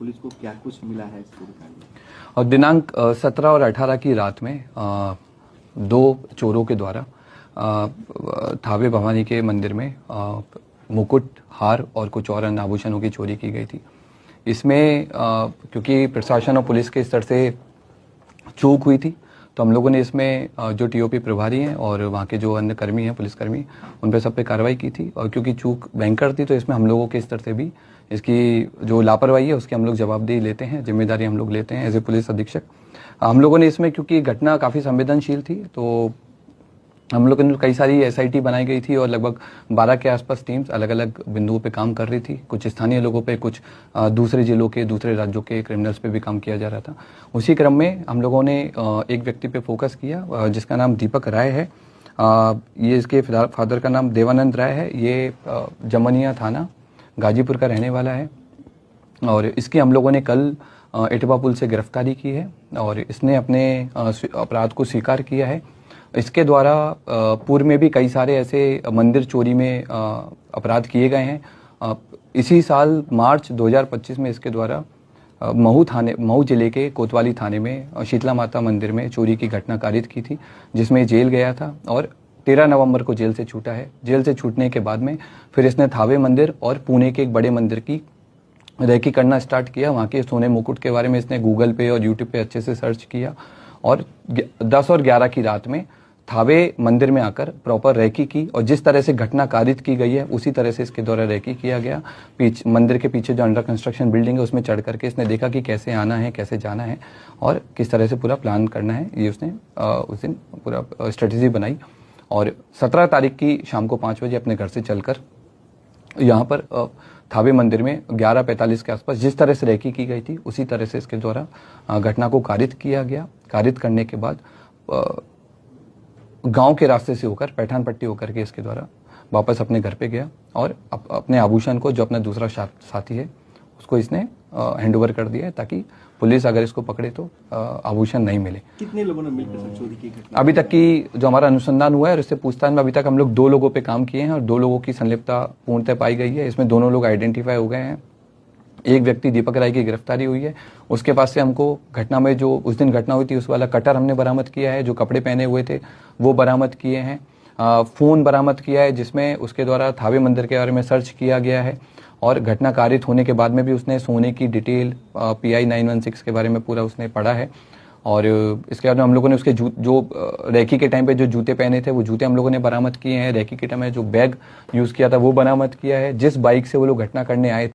Police को क्या कुछ मिला है इस पूरी कहानी में? और दिनांक 17 और 18 की रात में दो चोरों के द्वारा थावे भवानी के मंदिर में मुकुट, हार और कुछ और अन्य आभूषणों की चोरी की गई थी। इसमें क्योंकि प्रशासन और पुलिस के स्तर से चूक हुई थी, तो हम लोगों ने इसमें जो टीओपी प्रभारी हैं और वहाँ के जो अन्य कर्मी हैं, पुलिसकर्मी, उन पर सब पे कार्रवाई की थी। और क्योंकि चूक भयंकर थी, तो इसमें हम लोगों के स्तर से भी इसकी जो लापरवाही है उसकी हम लोग जवाबदेही लेते हैं, जिम्मेदारी हम लोग लेते हैं एज ए पुलिस अधीक्षक। हम लोगों ने इसमें, क्योंकि घटना काफ़ी संवेदनशील थी, तो हम लोगों ने कई सारी एसआईटी बनाई गई थी और लगभग 12 के आसपास टीम्स अलग अलग बिंदुओं पे काम कर रही थी। कुछ स्थानीय लोगों पे, कुछ दूसरे जिलों के, दूसरे राज्यों के क्रिमिनल्स पे भी काम किया जा रहा था। उसी क्रम में हम लोगों ने एक व्यक्ति पे फोकस किया जिसका नाम दीपक राय है। ये इसके फादर का नाम देवानंद राय है। ये जमनिया थाना गाजीपुर का रहने वाला है और इसकी हम लोगों ने कल इटवा पुल से गिरफ्तारी की है और इसने अपने अपराध को स्वीकार किया है। इसके द्वारा पूर्व में भी कई सारे ऐसे मंदिर चोरी में अपराध किए गए हैं। इसी साल मार्च 2025 में इसके द्वारा महू जिले के कोतवाली थाने में शीतला माता मंदिर में चोरी की घटना कारित की थी, जिसमें जेल गया था और 13 नवंबर को जेल से छूटा है। जेल से छूटने के बाद में फिर इसने थावे मंदिर और पुणे के एक बड़े मंदिर की रेकी करना स्टार्ट किया। वहाँ के सोने मुकुट के बारे में इसने गूगल पे और यूट्यूब पे अच्छे से सर्च किया और 10 और 11 की रात में थावे मंदिर में आकर प्रॉपर रेकी की और जिस तरह से घटना कारित की गई है उसी तरह से इसके द्वारा रेकी किया गया। मंदिर के पीछे जो अंडर कंस्ट्रक्शन बिल्डिंग है उसमें चढ़ करके इसने देखा कि कैसे आना है, कैसे जाना है और किस तरह से पूरा प्लान करना है। ये उसने उस दिन पूरा स्ट्रेटेजी बनाई और 17 तारीख की शाम को 5 बजे अपने घर से चलकर यहाँ पर थावे मंदिर में 11:45 के आसपास जिस तरह से रेकी की गई थी उसी तरह से इसके द्वारा घटना को कारित किया गया। कारित करने के बाद गांव के रास्ते से होकर पैठान पट्टी होकर के इसके द्वारा वापस अपने घर पे गया और अपने आभूषण को, जो अपना दूसरा साथी है, उसको इसने हैंड ओवर कर दिया है ताकि पुलिस अगर इसको पकड़े तो आभूषण नहीं मिले। कितने लोगों ने मिलकर चोरी की घटना? अभी तक की जो हमारा अनुसंधान हुआ है और इससे पूछताछ में अभी तक हम लोग 2 लोगों पे काम किए हैं और 2 लोगों की संलिप्तता पूर्णतः पाई गई है। इसमें दोनों लोग आइडेंटिफाई हो गए हैं। एक व्यक्ति दीपक राय की गिरफ्तारी हुई है। उसके पास से हमको घटना में जो उस दिन घटना हुई थी उस वाला कटर हमने बरामद किया है, जो कपड़े पहने हुए थे वो बरामद किए हैं। फ़ोन बरामद किया है जिसमें उसके द्वारा थावे मंदिर के बारे में सर्च किया गया है और घटना कारित होने के बाद में भी उसने सोने की डिटेल PI 916 के बारे में पूरा उसने पढ़ा है। और इसके बाद में हम लोगों ने उसके जो रेकी के टाइम पे जो जूते पहने थे वो जूते हम लोगों ने बरामद किए हैं। रेकी के टाइम में जो बैग यूज़ किया था वो बरामद किया है। जिस बाइक से वो लोग घटना करने आए